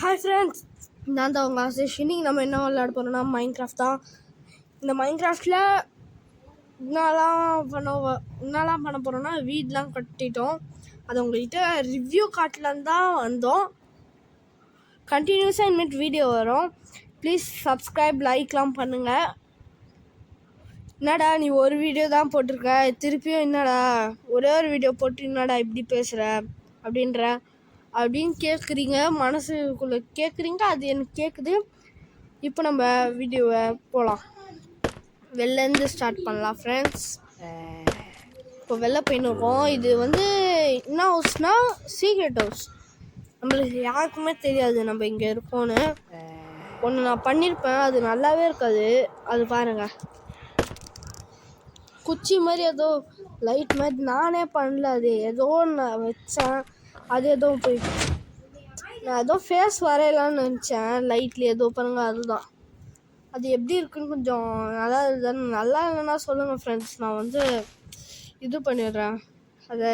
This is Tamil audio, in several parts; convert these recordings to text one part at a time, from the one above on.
ஹாய் ஃப்ரெண்ட்ஸ், நான் தான் உங்கள் ஆசேஷ். இன்னைக்கு நம்ம என்ன விளையாட போகிறோம்னா மைன்கிராஃப்ட் தான். இந்த மைன்கிராஃப்டில் என்னெல்லாம் பண்ண போகிறோன்னா வீடெலாம் கட்டிட்டோம். அது உங்கள்கிட்ட ரிவ்யூ காட்டலான்னு தான் வந்தோம். கண்டினியூஸாக இனிமேட் வீடியோ வரும். ப்ளீஸ் சப்ஸ்கிரைப், லைக்லாம் பண்ணுங்கள். என்னடா நீ ஒரு வீடியோ தான் போட்டிருக்க, திருப்பியும் என்னடா ஒரே ஒரு வீடியோ போட்டு என்னடா இப்படி பேசுகிற அப்படின்னு கேட்குறீங்க, மனசுக்குள்ளே கேட்குறீங்க. அது எனக்கு கேட்குது. இப்போ நம்ம வீடியோவை போகலாம். வெளிலேருந்து ஸ்டார்ட் பண்ணலாம் ஃப்ரெண்ட்ஸ். இப்போ வெளில போயின்னுருக்கோம். இது என்ன ஹவுஸ்னால் சீக்ரெட் ஹவுஸ். நம்மளுக்கு யாருக்குமே தெரியாது நம்ம இங்கே இருக்கோன்னு. ஒன்று நான் பண்ணியிருப்பேன், அது நல்லாவே இருக்காது. அது பாருங்கள், குச்சி மாதிரி ஏதோ லைட் மாதிரி நானே பண்ணல. அது ஏதோ நான் வச்சேன், அது ஏதோ போயிடுச்சு. நான் ஏதோ ஃபேஸ் வரையலான்னு நினச்சேன் லைட்லேயே, ஏதோ பாருங்க. அதுதான் அது எப்படி இருக்குன்னு கொஞ்சம் நல்லா இல்லைன்னா சொல்லுங்கள் ஃப்ரெண்ட்ஸ். நான் இது பண்ணிடுறேன், அதை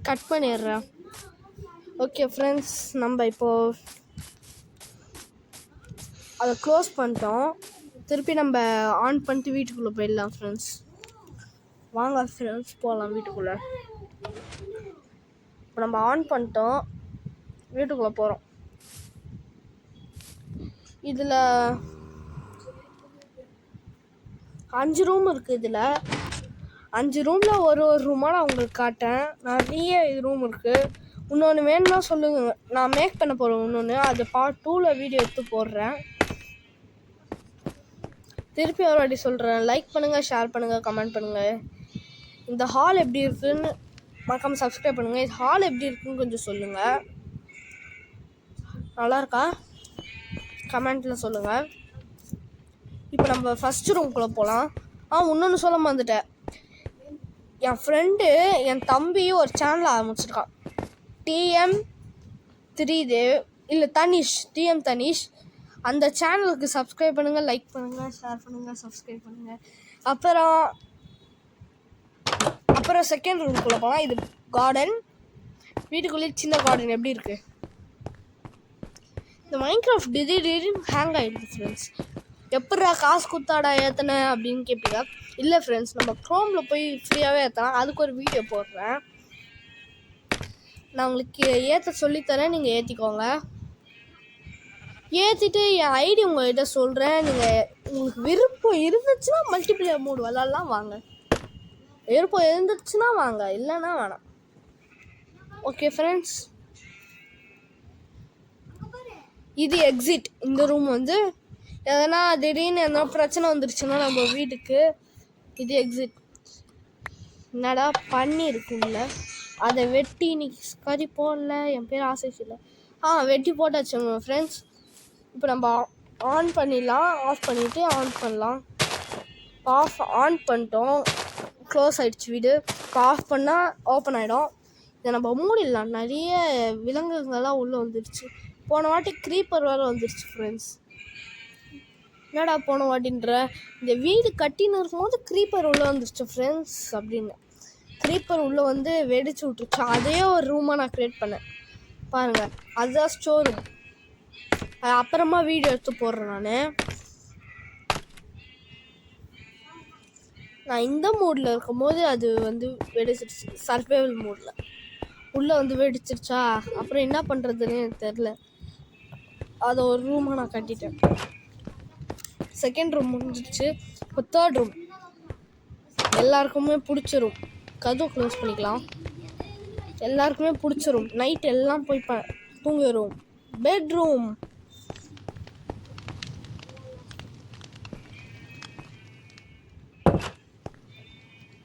கட் பண்ணிடுறேன். ஓகே ஃப்ரெண்ட்ஸ், நம்ம இப்போது அதை க்ளோஸ் பண்ணிட்டோம். திருப்பி நம்ம ஆன் பண்ணிட்டு வீட்டுக்குள்ளே போயிடலாம் ஃப்ரெண்ட்ஸ். வாங்க ஃப்ரெண்ட்ஸ் போகலாம் வீட்டுக்குள்ளே. இப்போ நம்ம ஆன் பண்ணிட்டோம், வீட்டுக்குள்ளே போகிறோம். இதில் 5 ரூம் இருக்குது. இதில் 5 ரூமில் ஒரு ரூமாக நான் உங்களுக்கு காட்டேன். நிறைய ரூம் இருக்குது. இன்னொன்று வேணும்னா சொல்லுங்கள், நான் மேக் பண்ண போகிறேன் இன்னொன்று. அது பார்ட் 2ல் வீடியோ எடுத்து போடுறேன். திருப்பி ஒரு வாட்டி சொல்கிறேன், லைக் பண்ணுங்கள், ஷேர் பண்ணுங்கள், கமெண்ட் பண்ணுங்கள். இந்த ஹால் எப்படி இருக்குதுன்னு மறக்காமல் சப்ஸ்கிரைப் பண்ணுங்கள். இது ஹால் எப்படி இருக்குதுன்னு கொஞ்சம் சொல்லுங்கள். நல்லா இருக்கா கமெண்ட்டில் சொல்லுங்கள். இப்போ நம்ம ஃபஸ்ட்டு ரூம்குள்ளே போகலாம். இன்னொன்று சொல்ல மறந்துட்டேன். என் ஃப்ரெண்டு, என் தம்பி ஒரு சேனல் ஆரம்பிச்சிருக்கான், TM தனிஷ். அந்த சேனலுக்கு சப்ஸ்கிரைப் பண்ணுங்கள், லைக் பண்ணுங்கள், ஷேர் பண்ணுங்கள், சப்ஸ்கிரைப் பண்ணுங்கள். அப்புறம் செகண்ட் ரூம்குள்ளே போகலாம். இது கார்டன். வீட்டுக்குள்ளேயே சின்ன கார்டன் எப்படி இருக்குது. இந்த மைன்கிராஃப்ட் திடீர்னு ஹேங் ஆகிடுது ஃப்ரெண்ட்ஸ். எப்படா காசு கொடுத்தாடா ஏற்றின அப்படின்னு கேட்பீங்க. இல்லை ஃப்ரெண்ட்ஸ், நம்ம க்ரோமில் போய் ஃப்ரீயாகவே ஏற்றலாம். அதுக்கு ஒரு வீடியோ போடுறேன், நான் உங்களுக்கு ஏற்ற சொல்லித்தரேன். நீங்கள் ஏற்றிக்கோங்க. ஏற்றிட்டு என் ஐடி உங்கள்கிட்ட சொல்கிறேன். உங்களுக்கு விருப்பம் இருந்துச்சுன்னா மல்டிப்ளேயர் மோட் விளாட்லாம். வாங்க, விருப்பம் இருந்துச்சுன்னா வாங்க, இல்லைன்னா வேணாம். ஓகே ஃப்ரெண்ட்ஸ், இது எக்ஸிட். இந்த ரூம் எதனா திடீர்னு எதனா பிரச்சனை வந்துருச்சுன்னா நம்ம வீட்டுக்கு இது எக்ஸிட். என்னடா பண்ணி இருக்குல்ல, அதை வெட்டி இன்னைக்கு கறி போடல. என் பேர் ஆசேஷ் இல்லை. வெட்டி போட்டாச்சு ஃப்ரெண்ட்ஸ். இப்போ நம்ம ஆன் பண்ணிடலாம். ஆஃப் பண்ணிவிட்டு ஆன் பண்ணலாம். ஆன் பண்ணிட்டோம், க்ளோஸ் ஆகிடுச்சு வீடு. இப்போ ஆஃப் பண்ணால் ஓப்பன் ஆகிடும். இதை நம்ம மூடிடலாம். நிறைய விலங்குகள்லாம் உள்ளே வந்துடுச்சு. போன வாட்டி க்ரீப்பர் வேறு வந்துடுச்சு ஃப்ரெண்ட்ஸ். என்னடா போன வாட்டின்ற, இந்த வீடு கட்டின்னு இருக்கும்போது க்ரீப்பர் உள்ளே வந்துடுச்சு ஃப்ரெண்ட்ஸ். அப்படின்னு க்ரீப்பர் உள்ளே வெடிச்சு விட்டுருச்சு. அதே ஒரு ரூமாக நான் க்ரியேட் பண்ணேன் பாருங்கள். அதுதான் ஸ்டோர் ரூம். அப்புறமா வீடியோ எடுத்து போடுறேன். நான் இந்த மூடில் இருக்கும்போது அது வெடிச்சிருச்சு. சர்வைவல் மூடில் உள்ளே வெடிச்சிருச்சா. அப்புறம் என்ன பண்ணுறதுன்னு எனக்கு தெரில. அதை ஒரு ரூமாக நான் கட்டிட்டேன். செகண்ட் ரூம் முடிஞ்சிடுச்சு. இப்போ தேர்ட் ரூம் எல்லாருக்குமே பிடிச்ச ரூம். கதவு க்ளோஸ் பண்ணிக்கலாம். எல்லாருக்குமே பிடிச்ச ரூம். நைட் எல்லாம் போய் தூங்கிடுவோம். பெட்ரூம்.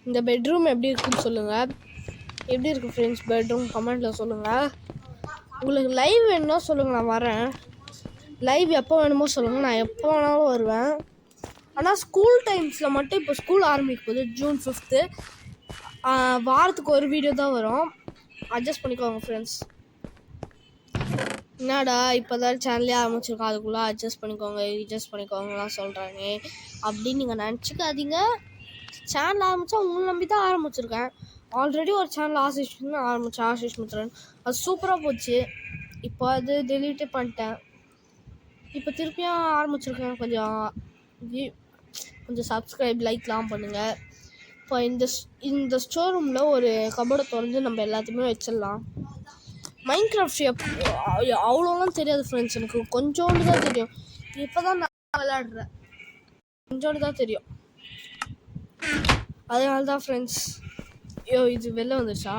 இந்த பெட்ரூம் எப்படி இருக்குன்னு சொல்லுங்கள். எப்படி இருக்குது ஃப்ரெண்ட்ஸ் பெட்ரூம் கமெண்ட்டில் சொல்லுங்கள். உங்களுக்கு லைவ் வேணும்னா சொல்லுங்கள், நான் வரேன். லைவ் எப்போ வேணுமோ சொல்லுங்கள், நான் எப்போ வேணாலும் வருவேன். ஆனால் ஸ்கூல் டைம்ஸில் மட்டும். இப்போ ஸ்கூல் ஆரம்பிக்க போகுது June 5th. வாரத்துக்கு ஒரு வீடியோ தான் வரும். அட்ஜஸ்ட் பண்ணிக்கோங்க ஃப்ரெண்ட்ஸ். என்னடா இப்போ தான் சேனலே ஆரம்பிச்சிருக்கோம், அதுக்குள்ளே அட்ஜஸ்ட் பண்ணிக்கோங்கலாம் சொல்கிறாங்க அப்படின்னு நீங்கள் நினச்சிக்காதீங்க. சேனல் ஆரம்பித்தா உங்களை நம்பி தான் ஆரம்பிச்சிருக்கேன். ஆல்ரெடி ஒரு சேனல் ஆசிஷ்னு ஆரம்பித்தேன், ஆசிஷ் மித்ரன். அது சூப்பராக போச்சு. இப்போ அது டெலீட்டே பண்ணிட்டேன். இப்போ திருப்பியும் ஆரம்பிச்சிருக்கேன். கொஞ்சம் சப்ஸ்கிரைப் லைக்லாம் பண்ணுங்கள். இப்போ இந்த ஸ்டோர் ரூமில் ஒரு கபோர்டை திறந்து நம்ம எல்லாத்தையுமே வச்சிடலாம். மைன்கிராஃப்ட் அவ்வளோலாம் தெரியாது ஃப்ரெண்ட்ஸ், எனக்கு கொஞ்சோண்டு தான் தெரியும். இப்போ தான் நான் விளையாடுறேன், கொஞ்சோண்டு தான் தெரியும். அதனால தான் ஃப்ரெண்ட்ஸ். இது வெளில வந்துருச்சா,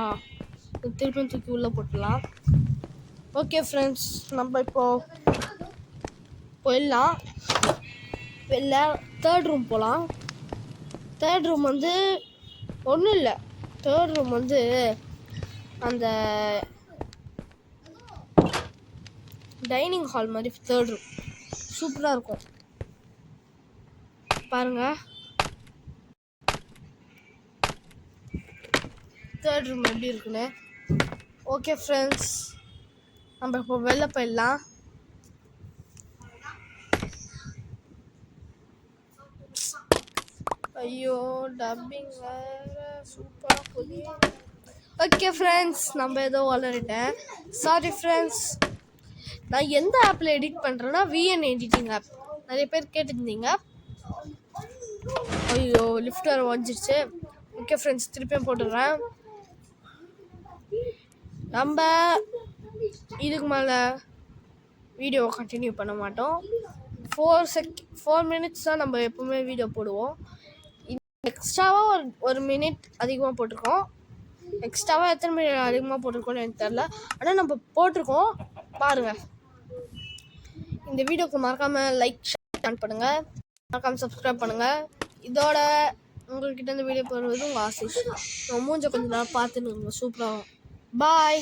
திருப்பியும் தூக்கி உள்ளே போட்டுடலாம். ஓகே ஃப்ரெண்ட்ஸ், நம்ம இப்போது போயிடலாம். வெளில தேர்ட் ரூம் போகலாம். தேர்ட் ரூம் வந்து ஒன்றும் இல்லை. தேர்ட் ரூம் வந்து அந்த டைனிங் ஹால் மாதிரி தேர்ட் ரூம் சூப்பராக இருக்கும் பாருங்கள். தேர்ட் ரூம் எப்படி இருக்குன்னு. ஓகே ஃப்ரெண்ட்ஸ், நம்ம இப்போ வெளில போயிடலாம். ஐயோ டப்பிங் வேறு சூப்பராக போகுது. ஓகே ஃப்ரெண்ட்ஸ், நம்ம ஏதோ வளரிட்டேன், சாரி ஃப்ரெண்ட்ஸ். நான் எந்த ஆப்பில் எடிட் பண்ணுறேன்னா விஎன் எடிட்டிங் ஆப். நிறைய பேர் கேட்டுருந்தீங்க. ஐயோ லிஃப்ட் வர வந்துருச்சு. ஓகே ஃப்ரெண்ட்ஸ், திருப்பியும் போட்டுடுறேன். நம்ம இதுக்கு மேலே வீடியோ கண்டினியூ பண்ண மாட்டோம். 4 மினிட்ஸ் தான் நம்ம எப்போவுமே வீடியோ போடுவோம். எக்ஸ்ட்ராவாக ஒரு மினிட் அதிகமாக போட்டிருக்கோம். எக்ஸ்ட்ராவாக எத்தனை மினிட் அதிகமாக போட்டிருக்கோன்னு எனக்கு தெரில, ஆனால் நம்ம போட்டிருக்கோம் பாருங்கள். இந்த வீடியோக்கு மறக்காமல் லைக் ஷேர் பண்ணுங்கள், மறக்காமல் சப்ஸ்கிரைப் பண்ணுங்கள். இதோட உங்கள்கிட்ட இந்த வீடியோ போடுறது உங்கள் ஆசிஷ். மூஞ்ச கொஞ்சம் நேரம் பார்த்துன்னு சூப்பராக. பாய்.